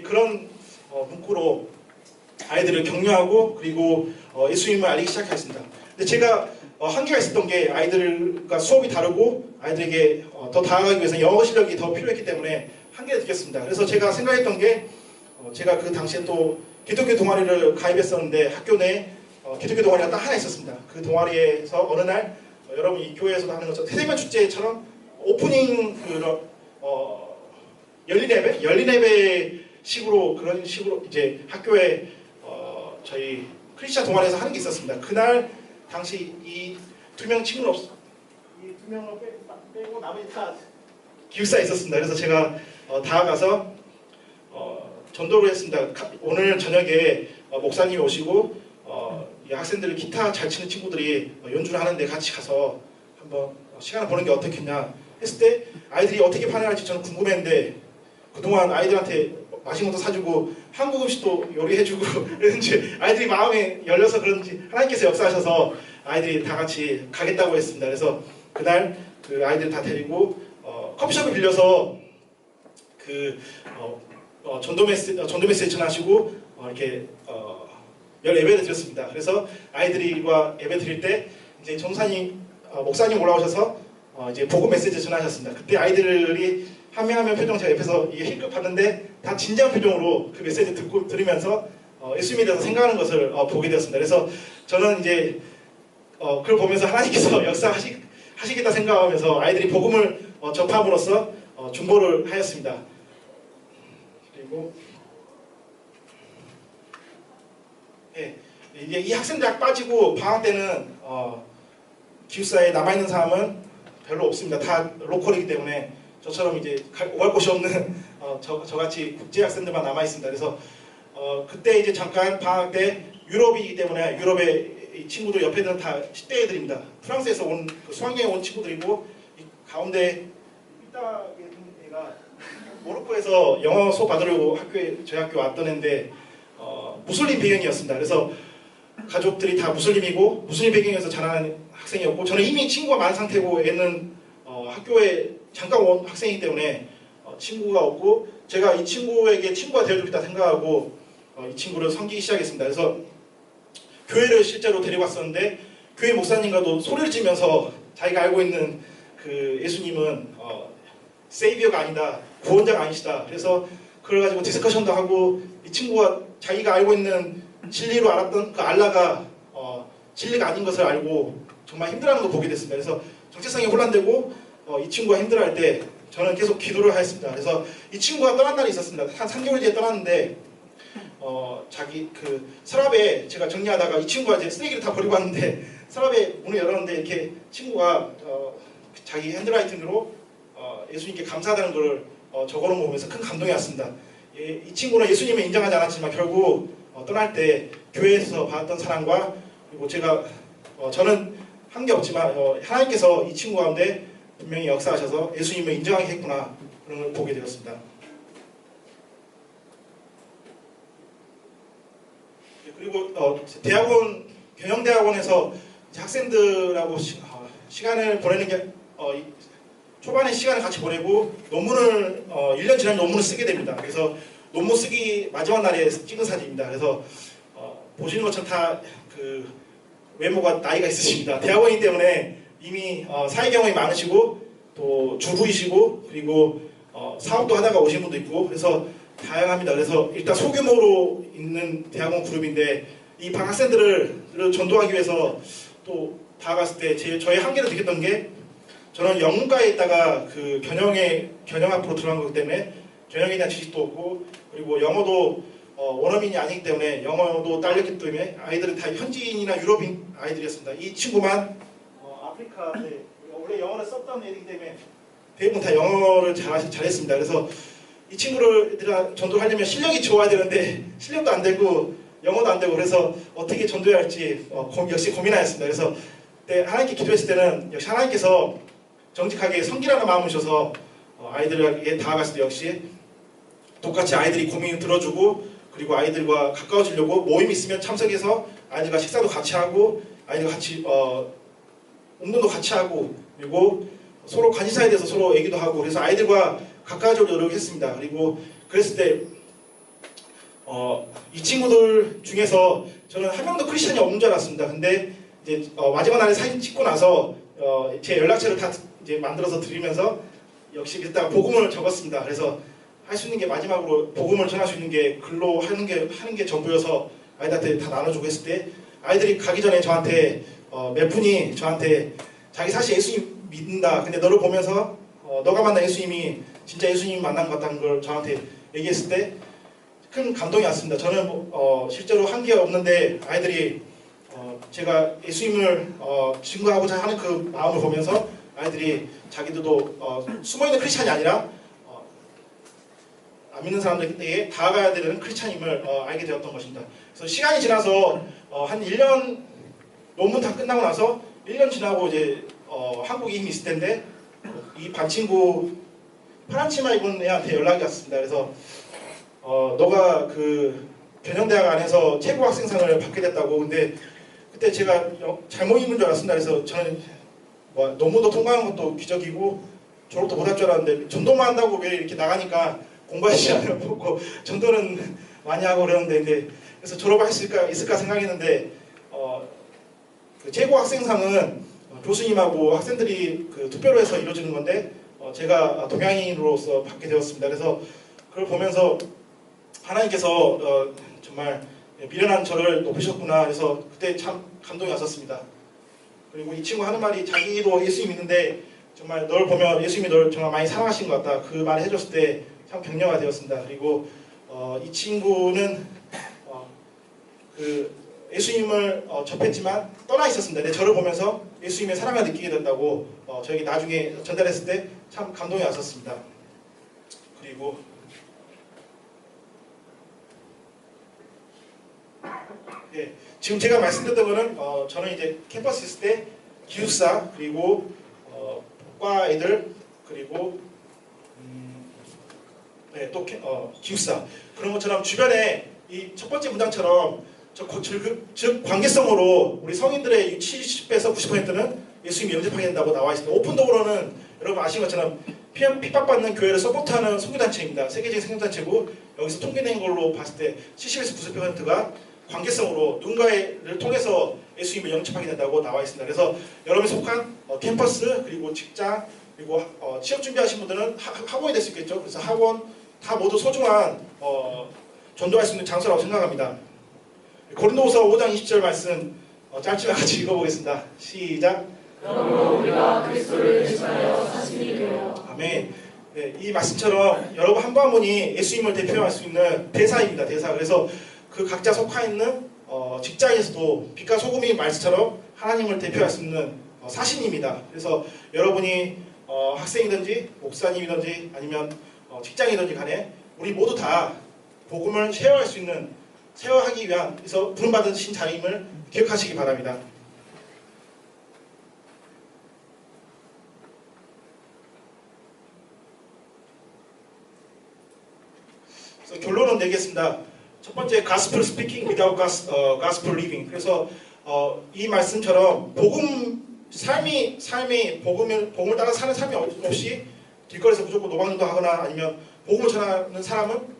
그런 문구로 아이들을 격려하고 그리고 예수님을 알리기 시작했습니다. 근데 제가 한계가 있었던 게 아이들과 수업이 다르고 아이들에게 더 다가가기 위해서 영어 실력이 더 필요했기 때문에 한계를 느꼈습니다. 그래서 제가 생각했던 게 제가 그 당시에 또 기독교 동아리를 가입했었는데 학교 내에 기독교 동아리가 딱 하나 있었습니다. 그 동아리에서 어느 날 여러분 이 교회에서도 하는 것처럼 세대면 축제처럼 오프닝 열린 예배 식으로 그런 식으로 이제 학교에 저희 크리스찬 동아리에서 하는 게 있었습니다. 그날 당시 이 두 명 친구는 이 두 명을 빼고 나머지 다 기숙사에 있었습니다. 그래서 제가 다가가서 전도를 했습니다. 오늘 저녁에 목사님이 오시고 이 학생들 기타 잘 치는 친구들이 연주를 하는데 같이 가서 한번 시간을 보는 게 어떻겠냐 했을 때 아이들이 어떻게 반응할지 저는 궁금했는데 그동안 아이들한테 맛있는 것도 사주고 한국 음식도 요리해주고 그런지 아이들이 마음이 열려서 그런지 하나님께서 역사하셔서 아이들이 다 같이 가겠다고 했습니다. 그래서 그날 그 아이들 다 데리고 커피숍을 빌려서 그 전도 메시지 전하시고 이렇게 열 예배를 드렸습니다. 그래서 아이들과 예배 드릴 때 이제 전사님 목사님 올라오셔서 이제 복음 메시지 전하셨습니다. 그때 아이들이 한 명 한 명 표정 제가 옆에서 이게 힐끗 봤는데 다 진지한 표정으로 그 메시지 들으면서 예수님에 대해서 생각하는 것을 보게 되었습니다. 그래서 저는 이제 그걸 보면서 하나님께서 역사하시겠다 생각하면서 아이들이 복음을 접함으로써 중보를 하였습니다. 그리고 이제 이 학생들 학 빠지고 방학 때는 기숙사에 남아있는 사람은 별로 없습니다. 다 로컬이기 때문에 저처럼 이제 오갈 곳이 없는 저같이 국제 학생들만 남아 있습니다. 그래서 그때 이제 잠깐 방학 때 유럽이기 때문에 유럽의 친구들 옆에는 다 10대 애들입니다. 프랑스에서 온 수학여행 온 친구들이고 이 가운데 이따 애가 모로코에서 영어 수업 받으려고 저희 학교 왔던 애인데 무슬림 배경이었습니다. 그래서 가족들이 다 무슬림이고 무슬림 배경에서 자라는 학생이었고 저는 이미 친구가 많은 상태고 얘는 학교에 잠깐 온 학생이기 때문에 친구가 없고 제가 이 친구에게 친구가 되어주겠다 생각하고 이 친구를 섬기기 시작했습니다. 그래서 교회를 실제로 데리고 왔었는데 교회 목사님과도 소리를 지면서 자기가 알고 있는 그 예수님은 세이비어가 아니다, 구원자가 아니시다. 그래서 그걸 가지고 디스커션도 하고 이 친구가 자기가 알고 있는 진리로 알았던 그 알라가 진리가 아닌 것을 알고 정말 힘들어하는 걸 보게 됐습니다. 그래서 정체성이 혼란되고 이 친구가 힘들어할 때 저는 계속 기도를 하였습니다. 그래서 이 친구가 떠난 날이 있었습니다. 한 3개월 뒤에 떠났는데 자기 그 서랍에 제가 정리하다가 이 친구가 이제 쓰레기를 다 버리고 왔는데 서랍에 문을 열었는데 이렇게 친구가 자기 핸드라이팅으로 예수님께 감사하다는 걸 적어놓은 거 보면서 큰 감동이 왔습니다. 이 친구는 예수님을 인정하지 않았지만 결국 떠날 때 교회에서 받았던 사랑과 그리고 제가 저는 한 게 없지만 하나님께서 이 친구 가운데 분명히 역사하셔서 예수님을 인정하게 했구나 그런 걸 보게 되었습니다. 그리고 대학원 경영대학원에서 학생들하고 시간을 보내는 게 초반에 시간을 같이 보내고 논문을 1년 지나면 논문을 쓰게 됩니다. 그래서 논문 쓰기 마지막 날에 찍은 사진입니다. 그래서 보시는 것처럼 다 그 외모가 나이가 있으십니다. 대학원이기 때문에 이미 사회 경험이 많으시고 또 주부이시고 그리고 사업도 하다가 오신 분도 있고 그래서 다양합니다. 그래서 일단 소규모로 있는 대학원 그룹인데 이 방학생들을 전도하기 위해서 또 다가갔을 때 저의 한계를 느꼈던 게 저는 영문과에 있다가 그 견영 앞으로 들어간 거기 때문에 견영에 대한 지식도 없고 그리고 영어도 원어민이 아니기 때문에 영어도 딸렸기 때문에 아이들은 다 현지인이나 유럽인 아이들이었습니다. 이 친구만 아프리카인데 원래 영어를 썼던 애이기 때문에 대부분 다 영어를 잘했습니다. 그래서 이 친구를 전도를 하려면 실력이 좋아야 되는데 실력도 안 되고 영어도 안 되고 그래서 어떻게 전도해야 할지 역시 고민하였습니다. 그래서 그때 하나님께 기도했을 때는 역시 하나님께서 정직하게 섬기라는 마음을 주셔서 아이들에게 다가갔을 때 역시 똑같이 아이들이 고민을 들어주고 그리고 아이들과 가까워지려고 모임 있으면 참석해서 아이들과 식사도 같이 하고 아이들과 같이 운동도 같이 하고 그리고 서로 관심사에 대해서 서로 얘기도 하고 그래서 아이들과 가까워지려고 노력했습니다. 그리고 그랬을 때 이 친구들 중에서 저는 한 명도 크리스찬이 없는 줄 알았습니다. 근데 이제 마지막 날에 사진 찍고 나서 제 연락처를 다 이제 만들어서 드리면서 역시 일단 복음을 적었습니다. 그래서 할 수 있는 게 마지막으로 복음을 전할 수 있는 게 글로 하는 게 전부여서 아이들한테 다 나눠주고 했을 때 아이들이 가기 전에 저한테 몇 분이 저한테 자기 사실 예수님 믿는다. 근데 너를 보면서 너가 만난 예수님이 진짜 예수님 만난 것 같다는 걸 저한테 얘기했을 때 큰 감동이 왔습니다. 저는 실제로 한 게 없는데 아이들이 제가 예수님을 증거하고자 하는 그 마음을 보면서 아이들이 자기들도 숨어있는 크리스찬이 아니라 안 믿는 사람들에게 다가가야 되는 크리스찬임을 알게 되었던 것입니다. 그래서 시간이 지나서 한 1년 논문 다 끝나고 나서 1년 지나고 이제 한국에 이미 있을 텐데 이 반 친구 파란 치마 입은 애한테 연락이 왔습니다. 그래서 너가 그 변형대학 안에서 최고 학생상을 받게 됐다고. 근데 그때 제가 잘못 입은 줄 알았습니다. 그래서 저는 논문도 통과하는 것도 기적이고 졸업도 못할 줄 알았는데 전도만 한다고 왜 이렇게 나가니까 공부하시지 않고 전도는 많이 하고 그러는데 그래서 졸업할 수 있을까 생각했는데 그 최고 학생상은 교수님하고 학생들이 그 투표로 해서 이루어지는 건데 제가 동양인으로서 받게 되었습니다. 그래서 그걸 보면서 하나님께서 정말 미련한 저를 높이셨구나. 그래서 그때 참 감동이 왔었습니다. 그리고 이 친구 하는 말이 자기도 예수님 믿는데 정말 널 보면 예수님이 널 정말 많이 사랑하신 것 같다. 그 말을 해줬을 때 참 격려가 되었습니다. 그리고 이 친구는 그 예수님을 접했지만 떠나 있었습니다. 근데 저를 보면서 예수님의 사랑을 느끼게 된다고 저에게 나중에 전달했을 때 참 감동이 왔었습니다. 그리고 지금 제가 말씀드렸던 거는 저는 이제 캠퍼스 있을 때 기숙사 그리고 과 애들 그리고 또 기숙사 그런 것처럼 주변에 이 첫 번째 문장처럼 즉 관계성으로 우리 성인들의 70에서 90%는 예수님이 영접하게 된다고 나와 있습니다. 오픈도어로는 여러분 아시는 것처럼 핍박받는 교회를 서포트하는 선교단체입니다. 세계적인 선교단체고 여기서 통계된 걸로 봤을 때 70에서 90%가 관계성으로 누군가를 통해서 예수님을 영접하게 된다고 나와 있습니다. 그래서 여러분이 속한 캠퍼스 그리고 직장 그리고 취업 준비하신 분들은 학원이 될 수 있겠죠. 그래서 학원 다 모두 소중한 전도할 수 있는 장소라고 생각합니다. 고린도후서 5장 20절 말씀 짧지만 같이 읽어보겠습니다. 시작. 그러므로 우리가 그리스도를 대신하여 사신이 되어 아멘. 이 말씀처럼 여러분 한 분 한 분이 예수님을 대표할 수 있는 대사입니다. 대사. 그래서 그 각자 속하 있는 직장에서도 빛과 소금이 말씀처럼 하나님을 대표할 수 있는 사신입니다. 그래서 여러분이 학생이든지 목사님이든지 아니면 직장이든지 간에 우리 모두 다 복음을 쉐어할 수 있는 쉐어하기 위한 그래서 부름받으신 자임을 기억하시기 바랍니다. 그래서 결론은 내겠습니다. 첫 번째, gospel speaking without gospel living. 그래서 이 말씀처럼 삶이 복음을 따라 사는 삶이 없이 길거리에서 무조건 노방전도 하거나 아니면 복음을 전하는 사람은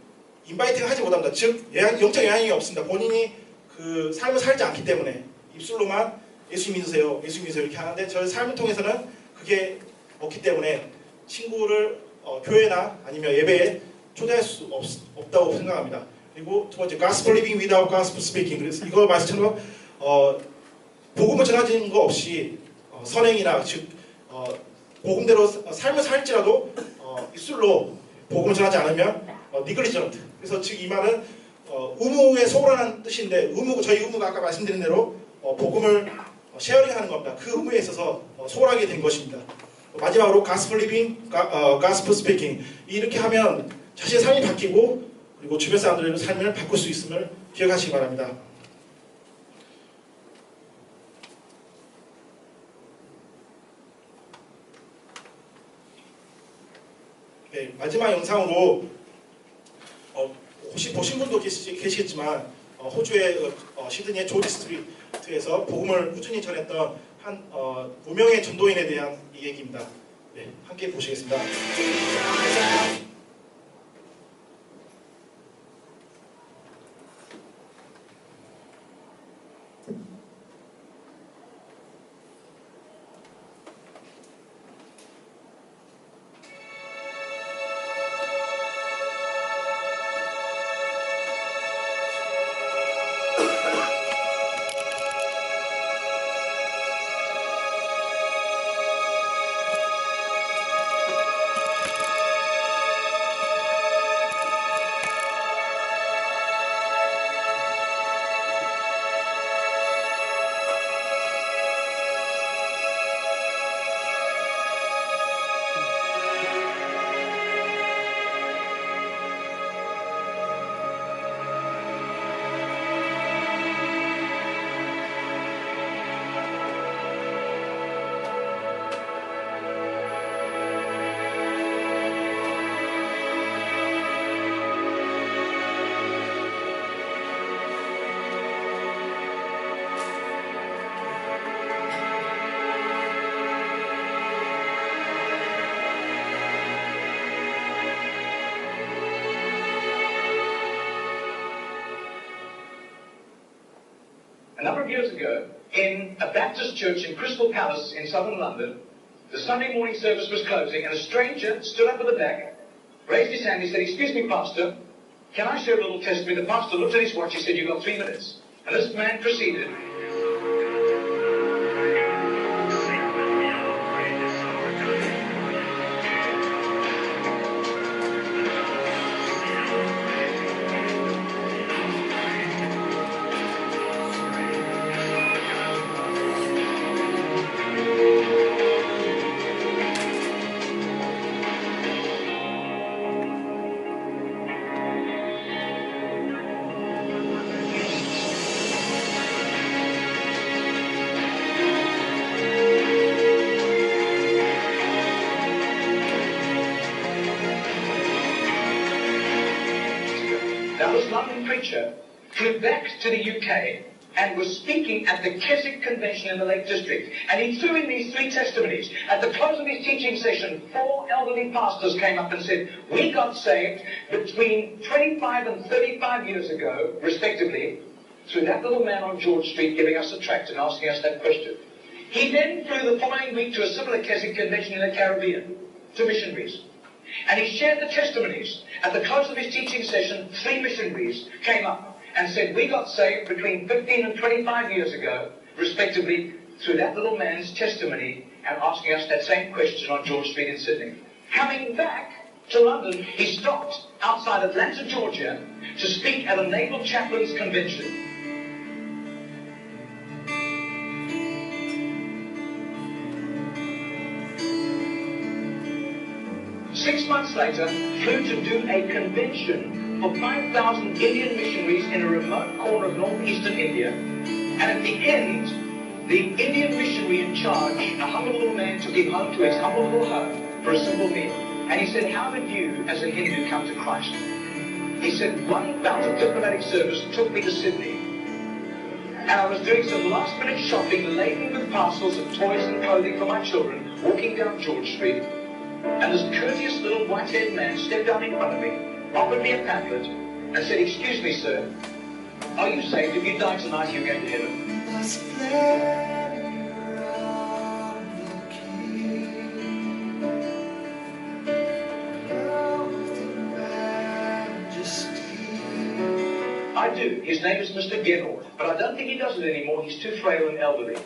인바이팅을 하지 못합니다. 즉 영적 영향이 없습니다. 본인이 그 삶을 살지 않기 때문에 입술로만 예수 믿으세요, 예수 믿으세요 이렇게 하는데 저의 삶을 통해서는 그게 없기 때문에 친구를 교회나 아니면 예배에 초대할 수 없다고 생각합니다. 그리고 두 번째, gospel living without gospel speaking. 그래서 이거 말씀처럼 복음을 전하는 거 없이 선행이나 즉 복음대로 삶을 살지라도 입술로 복음을 전하지 않으면 니글리전트. 그래서 즉 이 말은 의무에 소홀하는 뜻인데 저희 의무가 아까 말씀드린 대로 복음을 쉐어링하는 겁니다. 그 의무에 있어서 소홀하게 된 것입니다. 마지막으로 gospel living, gospel speaking 이렇게 하면 자신의 삶이 바뀌고 그리고 주변 사람들의 삶을 바꿀 수 있음을 기억하시기 바랍니다. 네, 마지막 영상으로 혹시 보신 분도 계시겠지만 호주의 시드니의 조지 스트리트에서 복음을 꾸준히 전했던 한 무명의 전도인에 대한 이 얘기입니다. 네, 함께 보시겠습니다. A number of years ago, in a Baptist church in Crystal Palace in southern London, the Sunday morning service was closing, and a stranger stood up at the back, raised his hand, he said, "Excuse me, Pastor, can I share a little testimony?" The pastor looked at his watch, he said, "You've got 3 minutes." And this man proceeded. Now this London preacher flew back to the UK and was speaking at the Keswick Convention in the Lake District. And he threw in these 3 testimonies. At the close of his teaching session, 4 elderly pastors came up and said, "We got saved between 25 and 35 years ago, respectively, through that little man on George Street giving us a tract and asking us that question." He then flew the following week to a similar Keswick Convention in the Caribbean, to missionaries. And he shared the testimonies. At the close of his teaching session, 3 missionaries came up and said, "We got saved between 15 and 25 years ago, respectively, through that little man's testimony and asking us that same question on George Street in Sydney." Coming back to London, he stopped outside Atlanta, Georgia, to speak at a Naval Chaplains Convention. 6 months later, flew to do a convention for 5,000 Indian missionaries in a remote corner of northeastern India. And at the end, the Indian missionary in charge, a humble little man, took him home to his humble little home for a simple meal. And he said, "How did you, as a Hindu, come to Christ?" He said, "One bout of diplomatic service took me to Sydney. And I was doing some last-minute shopping laden with parcels of toys and clothing for my children, walking down George Street. And this courteous little white-haired man stepped down in front of me, offered me a pamphlet, and said, 'Excuse me, sir, are you saved? If you die tonight, you're going to heaven.'" I do. His name is Mr. Gedor, but I don't think he does it anymore. He's too frail and elderly.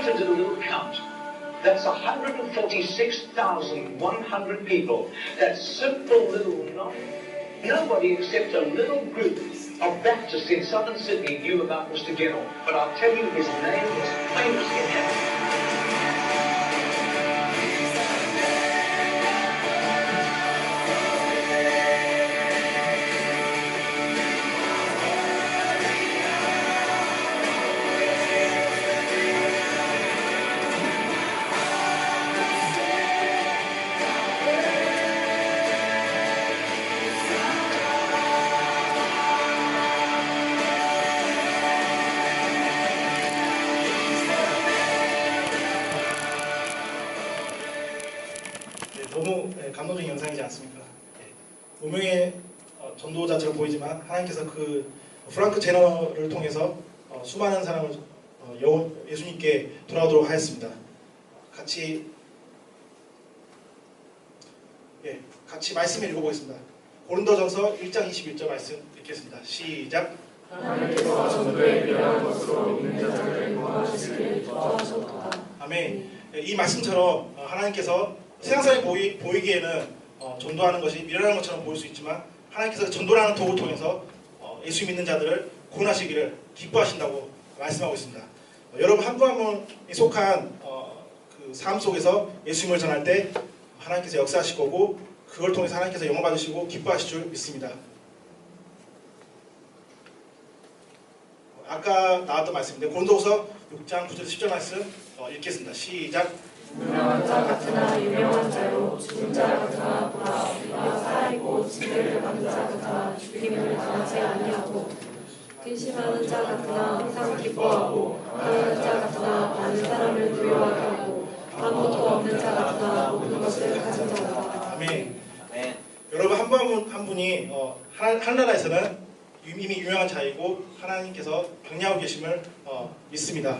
Did a little count. That's 146,100 people. That simple little nobody except a little group of Baptists in southern Sydney knew about Mr. Ginnell, but I'll tell you his name was famous in heaven. 네, 너무 감동적인 영상이지 않습니까? 네. 5명의 전도자처럼 보이지만 하나님께서 그 프랑크 제너를 통해서 수많은 사람을 예수님께 돌아오도록 하였습니다. 같이 말씀을 읽어보겠습니다. 고린도전서 1장 21절 말씀 읽겠습니다. 시작. 하나님께서 전도에 필요한 것으로 믿는 자들을 구하시기를 좋아하셨도다. 아멘. 이 말씀처럼 하나님께서 세상사에 보이기에는 전도하는 것이 미련한 것처럼 보일 수 있지만 하나님께서 전도라는 도구를 통해서 예수 믿는 자들을 구원하시기를 기뻐하신다고 말씀하고 있습니다. 여러분 한 분 한 분이 속한 그 삶 속에서 예수님을 전할 때 하나님께서 역사하실 거고 그걸 통해서 하나님께서 영광 받으시고 기뻐하실 줄 믿습니다. 아까 나왔던 말씀인데 고린도후서 6장 9절 10절 말씀 읽겠습니다. 시작. 유명한 자 같으나 유명한 자요 죽은 자 같으나 보라 우리가 살아있고 징계를 받는 자 같으나 죽임을 당하지 아니하고 근심하는 자 같으나 항상 기뻐하고 강한 자 같으나 많은 사람을 두려워하게 하고 아무것도 없는 자 같으나 모든 것을 가진 자 같다. 아멘. 여러분 한 분 한 분이 하늘나라에서는 이미 유명한 자이고 하나님께서 경량하고 계심을 믿습니다.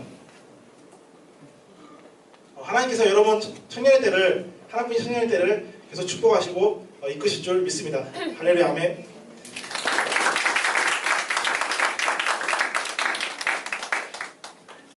하나님께서 여러분 청년의 때를 하나님의 청년의 때를 계속 축복하시고 이끄실 줄 믿습니다. 할렐루야 아멘.